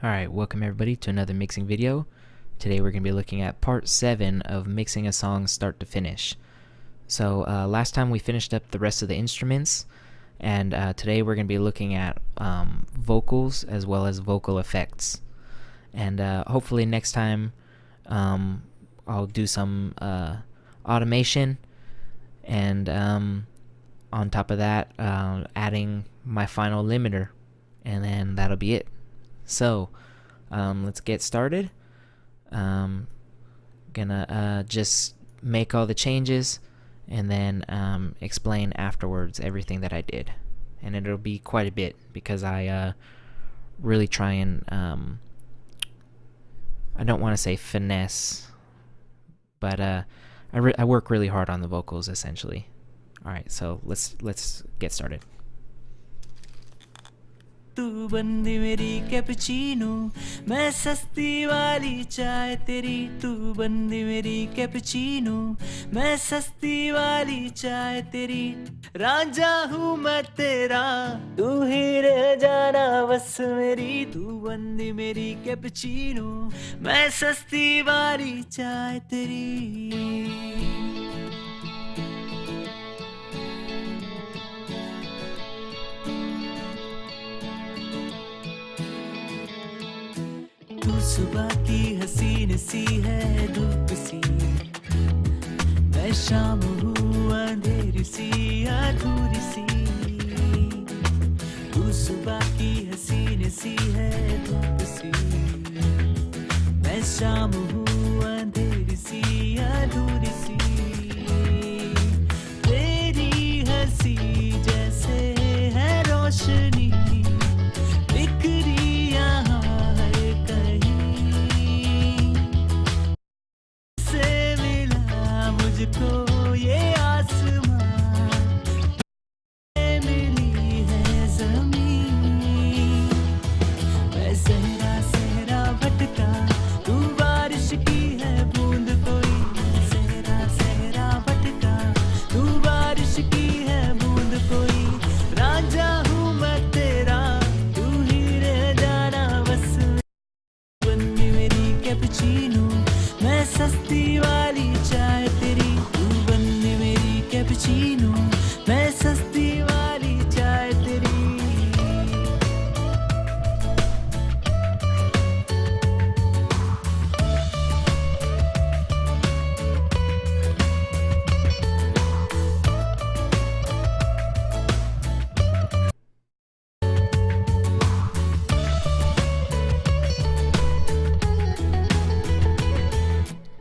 Alright, welcome everybody to another mixing video. Today we're going to be looking at part 7 of mixing a song start to finish. So last time we finished up the rest of the instruments, and today we're going to be looking at vocals as well as vocal effects. And hopefully next time I'll do some automation, and on top of that adding my final limiter, and then that'll be it. So let's get started. Gonna just make all the changes and then explain afterwards everything that I did, and it'll be quite a bit because I really try and I don't want to say finesse, but I work really hard on the vocals essentially. Alright, so let's get started. तू बंदी मेरी cappuccino मैं सस्ती वाली चाय तेरी तू बंदी मेरी कैपुचीनो मैं सस्ती वाली चाय तेरी रांझा हूँ मैं तेरा तू ही रह जाना बस मेरी तू बंदी मेरी कैपुचीनो मैं सस्ती वाली चाय तेरी तू सुबह की हसीन सी है धूप सी मैं शाम हूँ अंधेरी सी अधूरी सी तू सुबह की हसीन सी है धूप सी मैं शाम हूँ अंधेरी सी अधूरी सी तेरी हंसी जैसे है रोशनी बिखरी यहाँ मुझको ये आसमां मिली है ज़मीन मैं सहरा सहरा भटका तू बारिश की है बूंद कोई सहरा सहरा भटका तू बारिश की है बूंद कोई रांझा हूँ मैं तेरा तू ही रह जाना बस बंदी मेरी कैपुचीनो मैं सस्ती वाली चाय तेरी कैपुचीनो मैं सस्ती वाली चाय तेरी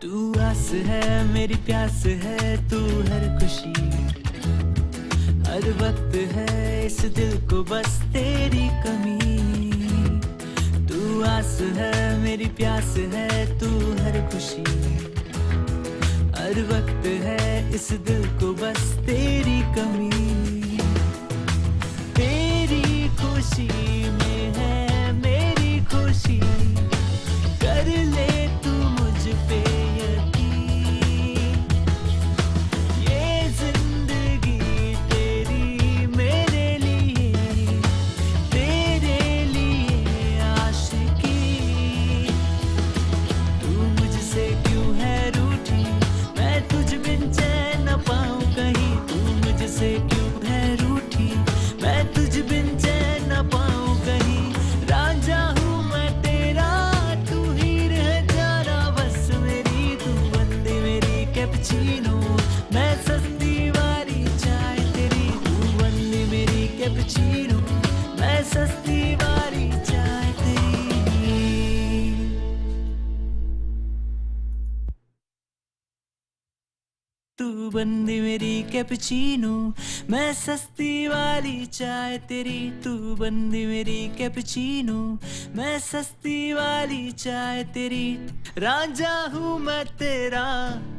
तू आस है मेरी प्यास है तू हर खुशी हर वक्त है इस दिल को बस तेरी कमी तू आस है मेरी प्यास है तू हर खुशी हर वक्त है इस दिल को बस तेरी कमी तेरी खुशी में है मेरी खुशी कर ले तू मुझ पे मैं सस्ती वाली चाय तेरी तू बंदी मेरी कैपुचीनो मैं सस्ती वाली चाय तेरी तू बंदी मेरी कैपुचीनो मैं सस्ती वाली चाय तेरी तू बंदी मेरी कैपुचीनो मैं सस्ती वाली चाय तेरी रांझा हूँ मैं तेरा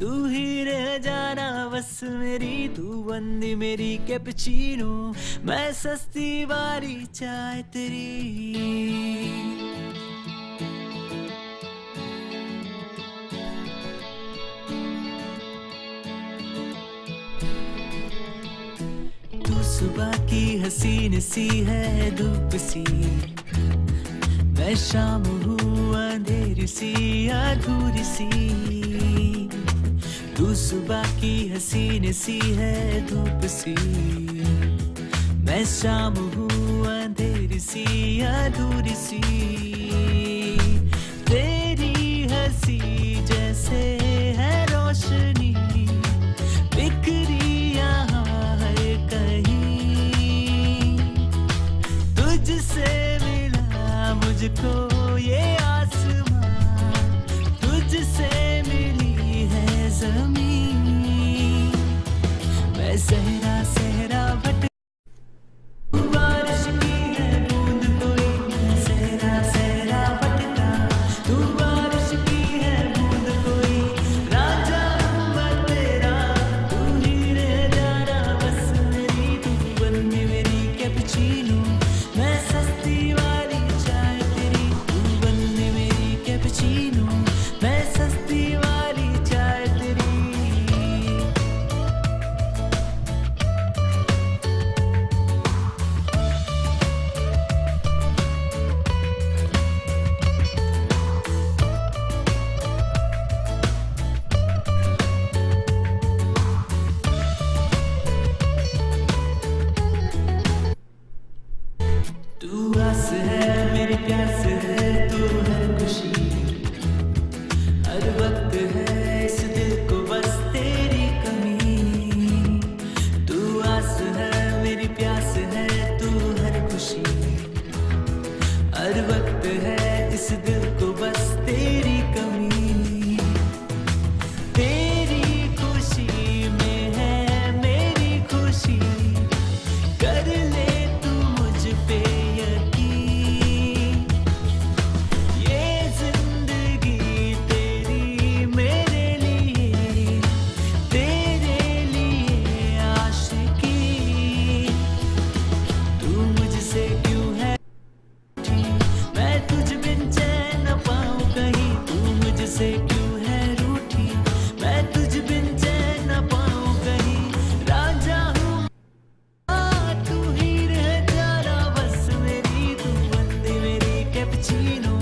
तू ही रह जाना बस मेरी तू बंदी मेरी कैपुचीनो मैं सस्ती वाली चाय तेरी सुबह की हसीन सी है धूप सी मैं शाम हूँ अंधेरी सी अधूरी सी, तू सुबह की हसीन सी है धूप सी। मैं शाम हूँ अंधेरी सी अधूरी सी, तेरी हंसी जैसे है रोशनी, बिखरी यहाँ है कहीं। तुझसे मिला मुझको ये आसमां, तुझसे मिली है ज़मीन। मैं सहरा सहरा भटक, बारिश की है बूंद कोई, मैं सहरा सहरा भटका, तू बारिश की है बूंद कोई। राजा हूँ मैं तेरा, तू ही रह जाना बस मेरी, तू बंदी मेरी कैपुचिनो, मैं सस्ती वाली चाय तेरी, तू बंदी मेरी कैपुचिनो, मैं सस्ती वाली चाय तेरी। तू आस है मेरी प्यास है, तू है खुशी, हर वक्त है इस दिल को बस तेरी कमी। तू आस है मेरी प्यास है, तू हर खुशी, हर वक्त है इस दिल को बस तेरी कमी। तेरी खुशी में है मेरी खुशी, कर ले तू मुझ पे यकीन। ये जिंदगी तेरी मेरे लिए, तेरे लिए आशिकी। तू मुझसे क्यों है रूठी, मैं तुझ बिन चैन न पाऊं कहीं। तू मुझसे क्यों है रूठी, मैं तुझ बिन चैन न पाऊं कहीं। राजा हूँ तू ही रह जाना बस मेरी, तू बंदी मेरी कैपुचिनो,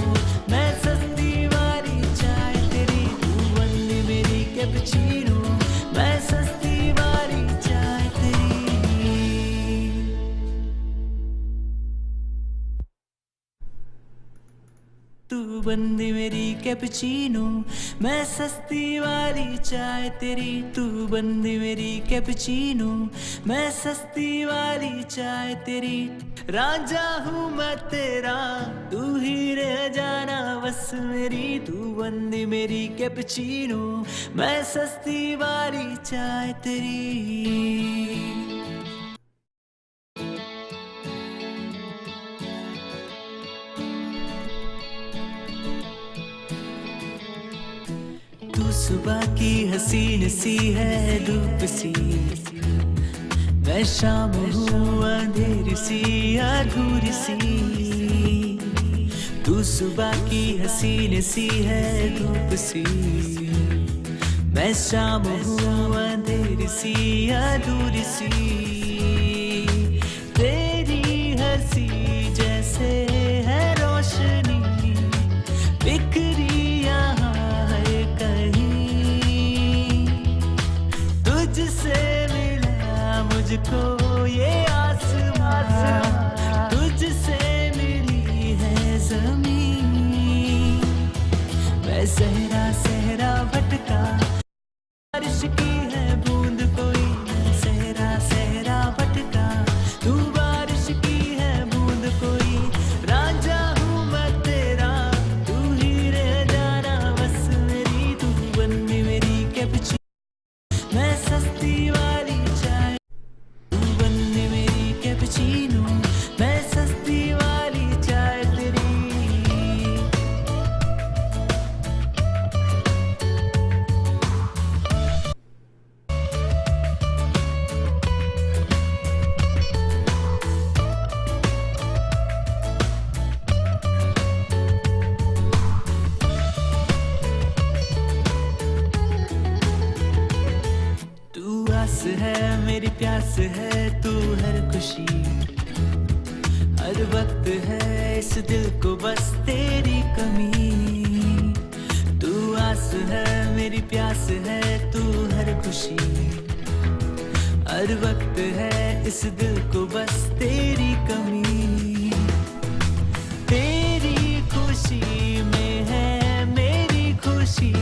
मैं सस्ती वाली चाय तेरी, तू बंदी मेरी कैपुचिनो, मैं सस्ती वाली चाय तेरी। तू बंदी मेरी कैपुचिनो, मैं सस्ती वाली चाय तेरी, तू बंदी मेरी कैपुचिनो, मैं सस्ती वाली चाय तेरी। राजा हूँ मैं तेरा, तू ही रह जाना बस मेरी, तू बंदी मेरी कैपुचिनो, मैं सस्ती वाली चाय तेरी। तू सुबह की हसीन सी है धूप सी, मैं शाम हूँ अंधेरी सी अधूरी सी। तू सुबह की हसीन सी है धूप सी, मैं शाम हूँ अंधेरी सी अधूरी सी। तेरी हंसी जैसे है रोशनी, बिखरी यहाँ है कहीं। तुझसे मिला मुझको ये आसमां, तुझसे मिली है ज़मीन। मैं सहरा सहरा भटका, बारिश की है बूंद कोई, मैं सहरा सहरा भटका, तू बारिश की है बूंद कोई। राजा हूँ मैं तेरा, तू ही रह जाना बस मेरी, तू बंदी मेरी कैपुचिनो, मैं सस्ती वाली चाय, तू बंदी मेरी कैपुचिनो, मैं सस्ती वाली चाय तेरी। तू आस है मेरी प्यास है, तू हर खुशी, हर हर वक्त है इस दिल को बस तेरी कमी, तू आस है मेरी प्यास है तू हर खुशी, हर वक्त है इस दिल को बस तेरी कमी, तेरी खुशी में है मेरी खुशी,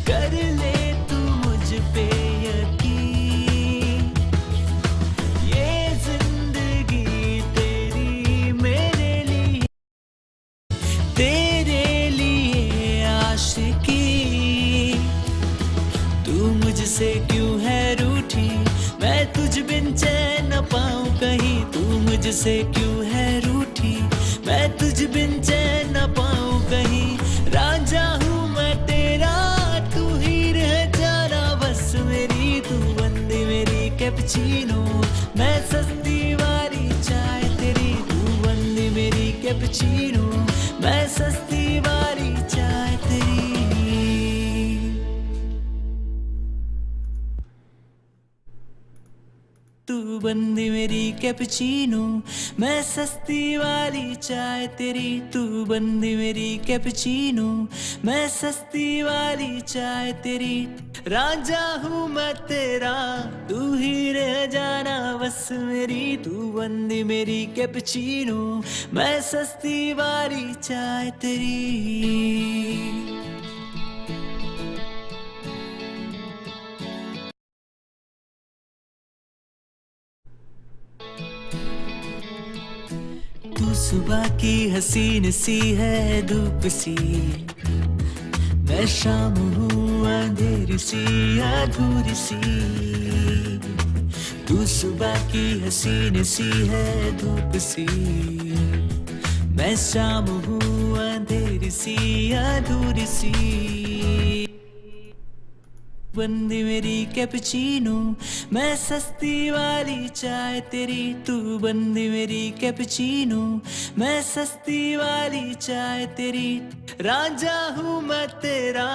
कर ले तू मुझ पे यकीन, ये जिंदगी तेरी मेरे लिए, तेरे लिए आशिकी, तू मुझसे क्यों है रूठी, मैं तुझ बिन चैन न पाऊं कहीं, तू मुझसे क्यों है रूठी, मैं तुझ बिन चैन न पाऊं कहीं, राजा हूँ मैं तेरा तू ही रह जाना बस मेरी, तू बंदी मेरी कैपुचिनो, मैं सस्ती वाली चाय तेरी, तू बंदी मेरी कैपुचिनो, मैं सस्ती वाली चाय तेरी। तू बंदी मेरी कैपुचिनो, मैं सस्ती वाली चाय तेरी, तू बंदी मेरी कैपुचिनो, मैं सस्ती वाली चाय तेरी, राजा हूँ मैं तेरा तू ही रह जाना बस मेरी, तू बंदी मेरी कैपुचिनो, मैं सस्ती वाली चाय तेरी। तू सुबह की हसीन सी है धूप सी, मैं शाम हूँ अंधेरी सी अधूरी सी, तू सुबह की हसीन सी है धूप सी, मैं शाम हूँ अंधेरी सी अधूरी सी, बंदी मेरी कैपुचिनो, मैं सस्ती वाली चाय तेरी, तू बंदी मेरी कैपुचिनो, मैं सस्ती वाली चाय तेरी, राजा हूँ मैं तेरा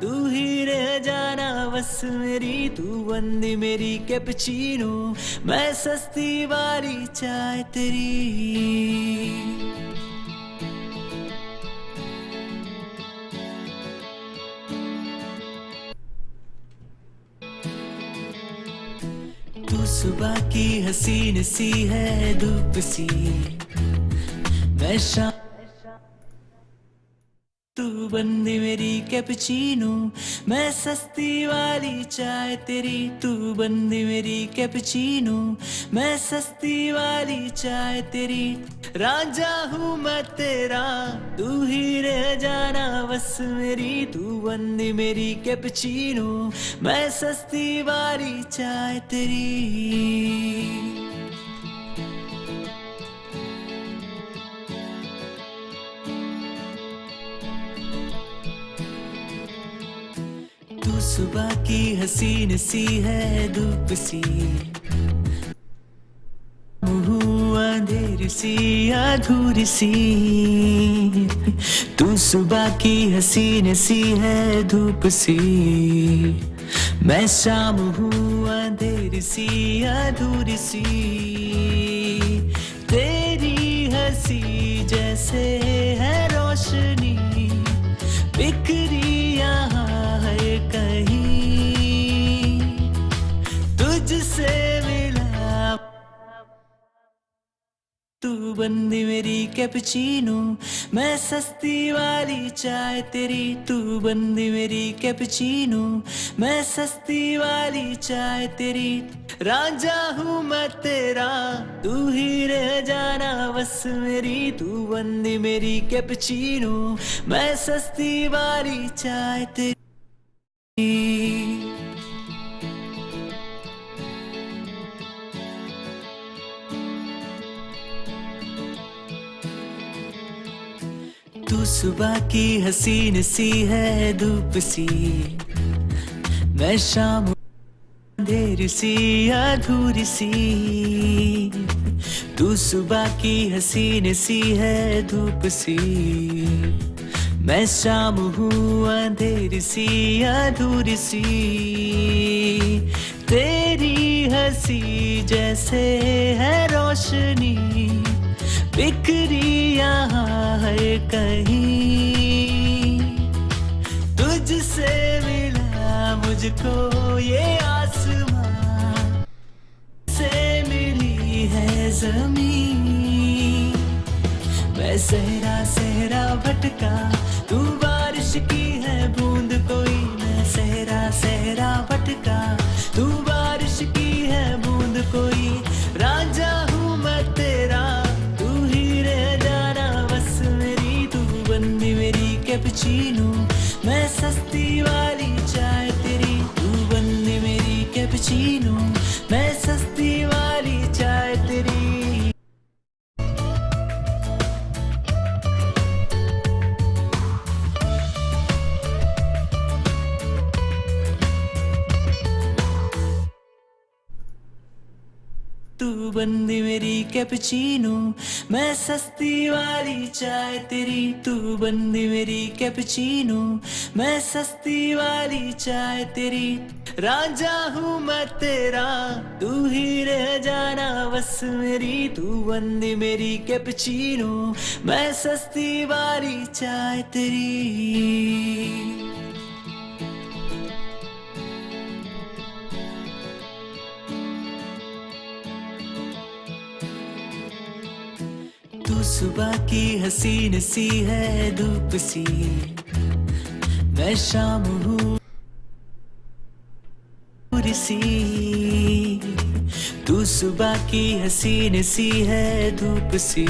तू ही रह जाना बस मेरी, तू बंदी मेरी कैपुचिनो, मैं सस्ती वाली चाय तेरी। तू सुबह की हसीन सी है धूप सी, मैं शाम, तू बंदी मेरी कैपुचिनो, मैं सस्ती वाली चाय तेरी, तू बंदी मेरी कैपुचिनो, मैं सस्ती वाली चाय तेरी, राजा हूँ मैं तेरा तू ही रह जाना बस मेरी, तू बंदी मेरी कैपुचिनो, मैं सस्ती वाली चाय तेरी। तू सुबह की हसीन सी है धूप सी, हूँ अंधेरी सी अधूरी सी, तू सुबह की हसीन सी है धूप सी, मैं शाम हूँ अंधेरी सी अधूरी सी, तेरी हंसी जैसे है रोशनी बिखरी यहाँ है कहीं, तुझसे मिला, तू बंदी मेरी कैपुचिनो, मैं सस्ती वाली चाय तेरी, तू बंदी मेरी कैपुचिनो, मैं सस्ती वाली चाय तेरी, राजा हूँ मैं तेरा तू ही रह जाना बस मेरी, तू बंदी मेरी कैपुचिनो, मैं सस्ती वाली चाय तेरी। तू सुबह की हसीन सी है धूप सी, मैं शाम अंधेरी सी अधूरी सी, तू सुबह की हसीन सी है धूप सी, मैं शाम हूँ अंधेरी सी अधूरी सी, तेरी हंसी जैसे है रोशनी बिखरी यहाँ हर कहीं, तुझसे मिला मुझको ये आसमां, से मिली है ज़मीन। मैं सहरा सहरा भटका, तू बारिश की है बूंद कोई। मैं सहरा सहरा भटका, तू बारिश की है बूंद कोई। राजा हूँ मैं तेरा, तू ही रह जाना बस मेरी। तू बंदी मेरी कैपुचिनो, मैं सस्ती वाली चाय तेरी। तू बंदी मेरी कैपुचिनो, मैं सस्ती वाली चाय तेरी। तू बंदी मेरी कैपुचिनो, मैं सस्ती वाली चाय तेरी। तू बंदी मेरी कैपुचिनो, मैं सस्ती वाली चाय तेरी। राजा हूँ मैं तेरा, तू ही रह जाना बस मेरी। तू बंदी मेरी कैपुचिनो, मैं सस्ती वाली चाय तेरी। तू सुबह की हसीन सी है धूप सी, मैं शाम हूँ सी। तू सुबह की हसीन सी है धूप सी,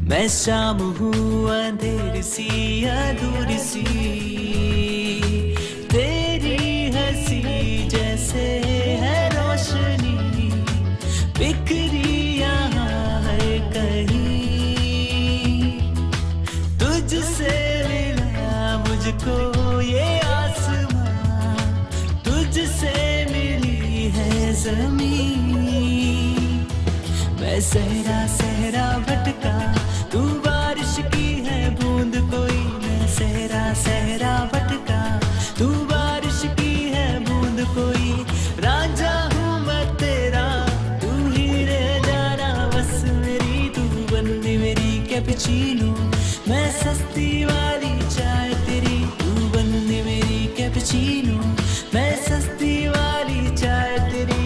मैं शाम हूँ अंधेर सी अधूरी सी। तेरी हंसी जैसे है रोशनी, बिखरी यहाँ हर कहीं, तुझसे मिला मुझको ये आसमां, तुझसे मिली है ज़मीन। मैं सहरा सहरा भटका, तू बारिश की है बूंद कोई। मैं सहरा सहरा भटका, तू बारिश की है बूंद कोई। राजा हूँ मैं तेरा, तू ही रह जाना बस मेरी। तू बंदी मेरी कैपुचिनो, मैं सस्ती वाली चाय तेरी। तू बंदी मेरी कैपुचिनो, मैं सस्ती वाली चाय तेरी।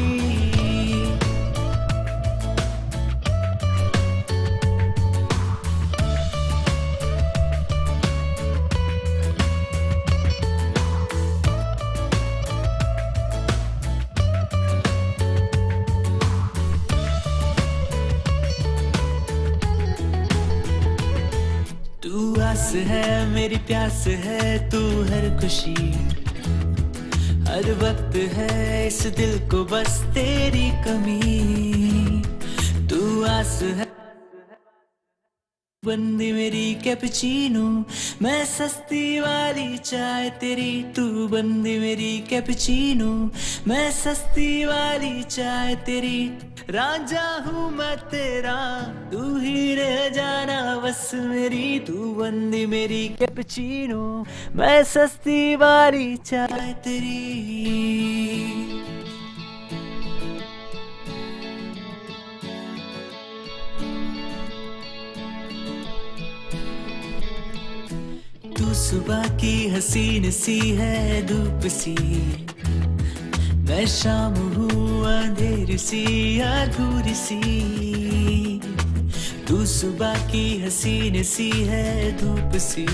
तू आस है मेरी प्यास है, तू हर खुशी हर वक्त है इस दिल को बस तेरी कमी। तू आस है बंदी मेरी कैपुचिनो, मैं सस्ती वाली चाय तेरी। तू बंदी मेरी कैपुचिनो, मैं सस्ती वाली चाय तेरी। राजा हूँ मैं तेरा, तू ही रह जाना बस मेरी। तू बंदी मेरी कैपुचिनो, मैं सस्ती वाली चाय तेरी। तू सुबह की हसीन सी है धूप सी, मैं शाम हूँ अंधेर सी अधूरी सी। तू सुबह की हसीन सी है धूप सी,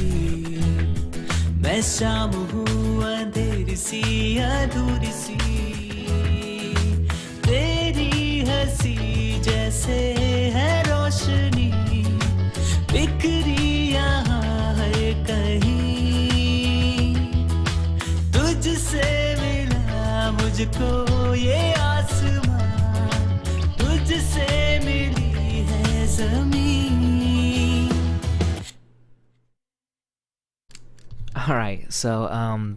मैं शाम हूँ अंधेर सी अधूरी सी। तेरी हंसी जैसे है रोशनी, बिखरी यहाँ हर कहीं, तुझसे मिला मुझको ये आसमां, तुझसे मिली है ज़मीन। Alright, so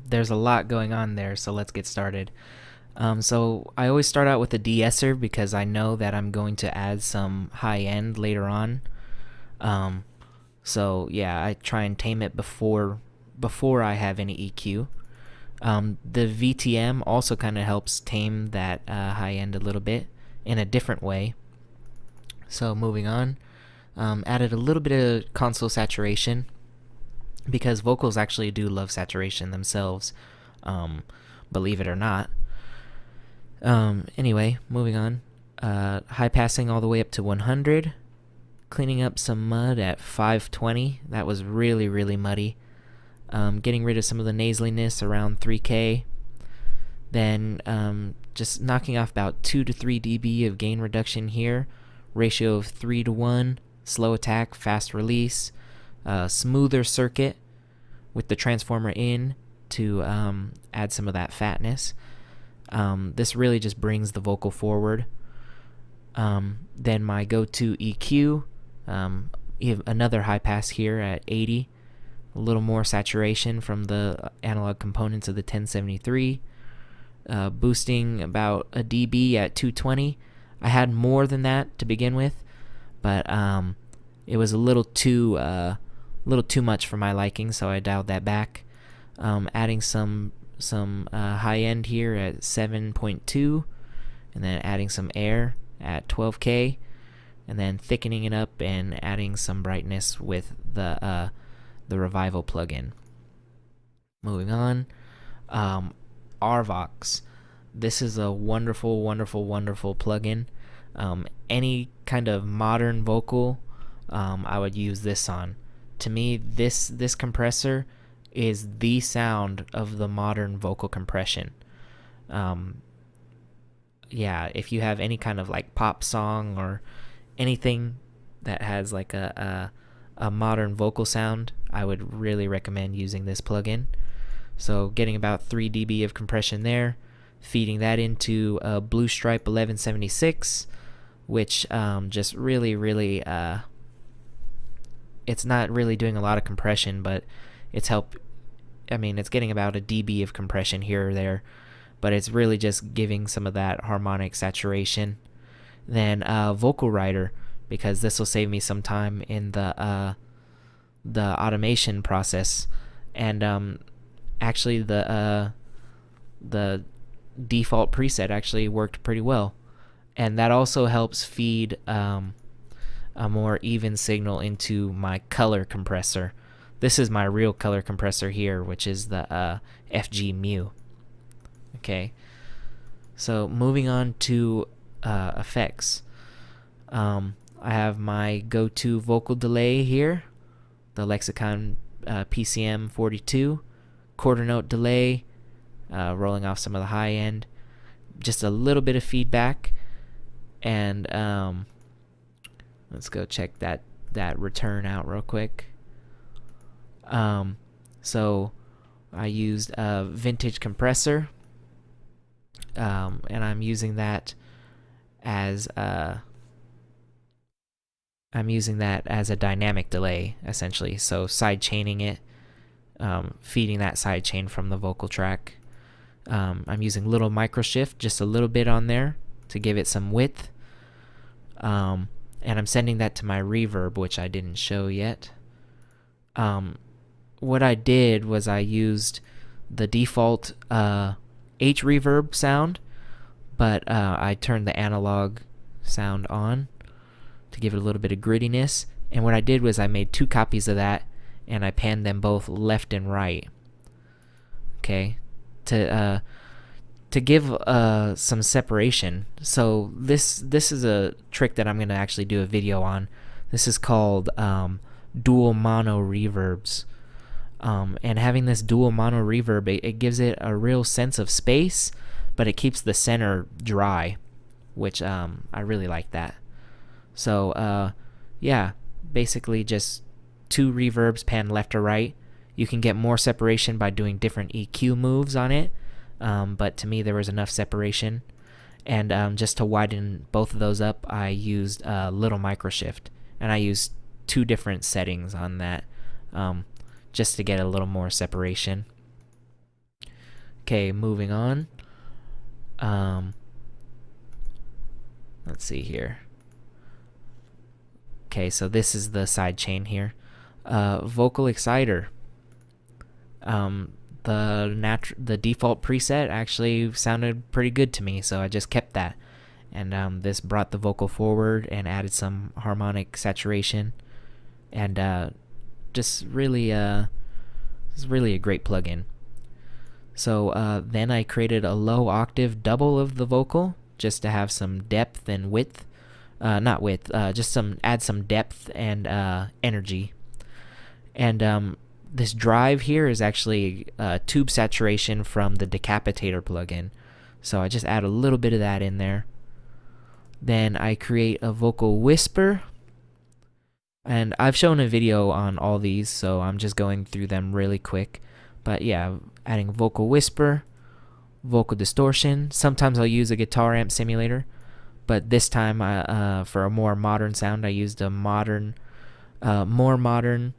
there's a lot going on there, so let's get started. So I always start out with a De-Esser because I know that I'm going to add some high end later on. So yeah, I try and tame it before I have any EQ. The VTM also kind of helps tame that high end a little bit in a different way. So moving on, added a little bit of console saturation because vocals actually do love saturation themselves, believe it or not. Anyway, moving on. High passing all the way up to 100. Cleaning up some mud at 520. That was really, really muddy. Getting rid of some of the nasaliness around 3K. Then just knocking off about 2 to 3 dB of gain reduction here. Ratio of 3 to 1. Slow attack, fast release. Smoother circuit with the transformer in to add some of that fatness. This really just brings the vocal forward. Then my go-to EQ, another high pass here at 80. A little more saturation from the analog components of the 1073. Boosting about a dB at 220. I had more than that to begin with, but it was a little too much for my liking, so I dialed that back. Adding some high end here at 7.2, and then adding some air at 12K, and then thickening it up and adding some brightness with the Revival plugin. Moving on, Arvox. This is a wonderful, wonderful, wonderful plugin. Any kind of modern vocal, I would use this on. To me, this compressor is the sound of the modern vocal compression. Yeah, if you have any kind of like pop song or anything that has like a modern vocal sound, I would really recommend using this plugin. So getting about 3 dB of compression there, feeding that into Blue Stripe 1176, which just really it's not really doing a lot of compression, but it's it's getting about a dB of compression here or there, but it's really just giving some of that harmonic saturation. Then Vocal Writer, because this will save me some time in the automation process, and actually the default preset actually worked pretty well, and that also helps feed a more even signal into my color compressor. This is my real color compressor here, which is the FG Mu. Okay, so moving on to effects. I have my go-to vocal delay here, the Lexicon PCM 42, quarter note delay, rolling off some of the high end, just a little bit of feedback, and let's go check that return out real quick. So I used a vintage compressor, and I'm using that as a dynamic delay, essentially. So side chaining it, feeding that side chain from the vocal track. I'm using little micro shift, just a little bit on there to give it some width. And I'm sending that to my reverb, which I didn't show yet. What I did was I used the default H reverb sound, but I turned the analog sound on to give it a little bit of grittiness. And what I did was I made 2 copies of that, and I panned them both left and right. Okay, to give some separation. So this is a trick that I'm gonna actually do a video on. This is called dual mono reverbs. And having this dual mono reverb, it gives it a real sense of space, but it keeps the center dry, which I really like that. So yeah, basically just 2 reverbs panned left or right. You can get more separation by doing different EQ moves on it, but to me there was enough separation. And just to widen both of those up, I used little micro shift, and I used 2 different settings on that, just to get a little more separation. Okay, moving on. Let's see here. Okay, so this is the side chain here. Vocal exciter. The default preset actually sounded pretty good to me, so I just kept that. and this brought the vocal forward and added some harmonic saturation, and just really it's really a great plugin. So then I created a low octave double of the vocal just to have some depth and width. Not width, just add some depth and energy. And this drive here is actually tube saturation from the Decapitator plugin. So I just add a little bit of that in there. Then I create a vocal whisper. And I've shown a video on all these, so I'm just going through them really quick. But yeah, adding vocal whisper, vocal distortion. Sometimes I'll use a guitar amp simulator, but this time for a more modern sound, I used a more modern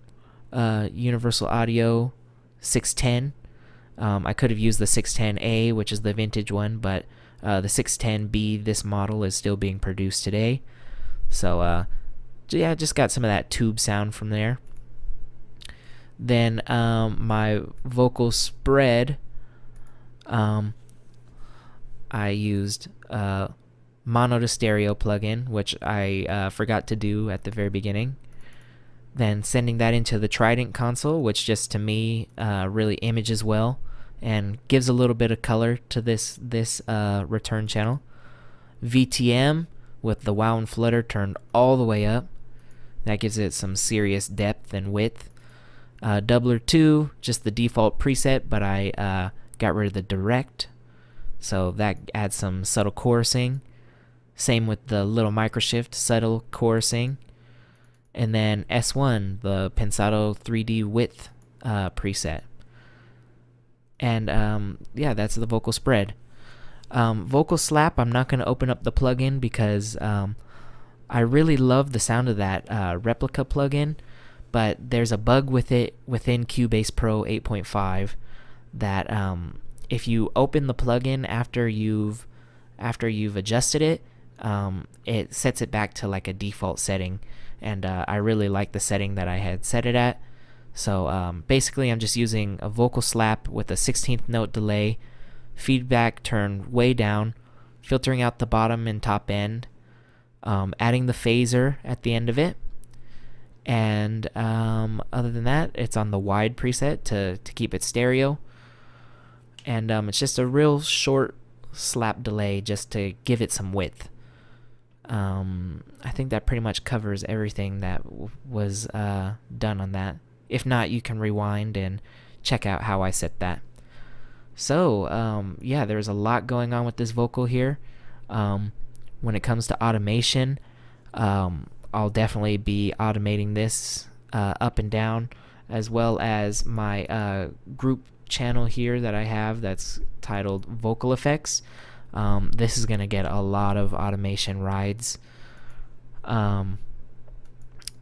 Universal Audio 610. I could have used the 610A, which is the vintage one, but the 610B, this model, is still being produced today. So yeah, just got some of that tube sound from there. Then my vocal spread, I used mono to stereo plugin, which I forgot to do at the very beginning. Then sending that into the Trident console, which just to me really images well and gives a little bit of color to this return channel. VTM with the wow and flutter turned all the way up. That gives it some serious depth and width. Doubler 2, just the default preset, but I got rid of the direct, so that adds some subtle chorusing. Same with the little microshift, subtle chorusing. And then S1, the Pensado 3D width preset. And yeah, that's the vocal spread. Vocal slap, I'm not going to open up the plugin because I really love the sound of that replica plugin, but there's a bug with it within Cubase Pro 8.5 that if you open the plugin after you've adjusted it, it sets it back to like a default setting, and I really like the setting that I had set it at. So basically I'm just using a vocal slap with a 16th note delay, feedback turned way down, filtering out the bottom and top end, adding the phaser at the end of it, and other than that, it's on the wide preset to keep it stereo, and it's just a real short slap delay just to give it some width. I think that pretty much covers everything that was done on that. If not, you can rewind and check out how I set that. So yeah, there's a lot going on with this vocal here. When it comes to automation, I'll definitely be automating this up and down, as well as my group channel here that I have that's titled Vocal Effects. This is going to get a lot of automation rides.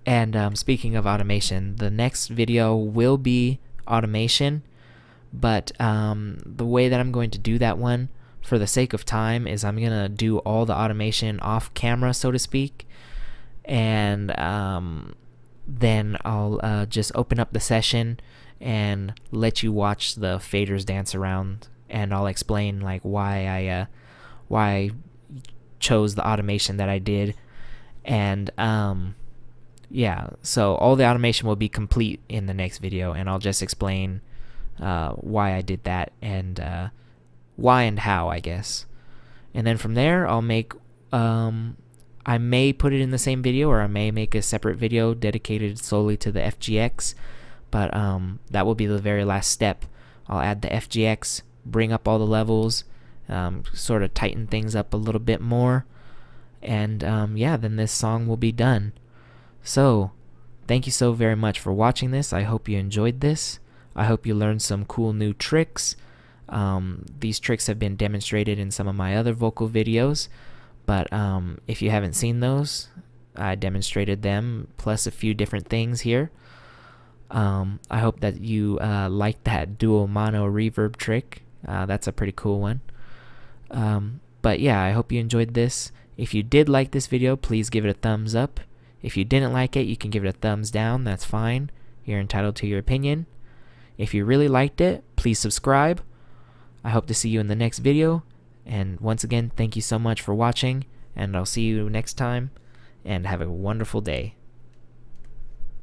And speaking of automation, the next video will be automation, but the way that I'm going to do that one, for the sake of time, is I'm going to do all the automation off camera, so to speak, and then I'll just open up the session and let you watch the faders dance around, and I'll explain like why I chose the automation that I did. And yeah, so all the automation will be complete in the next video, and I'll just explain why I did that, and why and how, I guess. And then from there, I'll make I may put it in the same video, or I may make a separate video dedicated solely to the FGX, but that will be the very last step. I'll add the FGX, bring up all the levels, sort of tighten things up a little bit more, and yeah, then this song will be done. So thank you so very much for watching this. I hope you enjoyed this. I hope you learned some cool new tricks. These tricks have been demonstrated in some of my other vocal videos, but if you haven't seen those, I demonstrated them plus a few different things here. I hope that you liked that dual mono reverb trick. That's a pretty cool one. But yeah, I hope you enjoyed this. If you did like this video, please give it a thumbs up. If you didn't like it, you can give it a thumbs down. That's fine. You're entitled to your opinion. If you really liked it, please subscribe. I hope to see you in the next video. And once again, thank you so much for watching. and I'll see you next time, and have a wonderful day.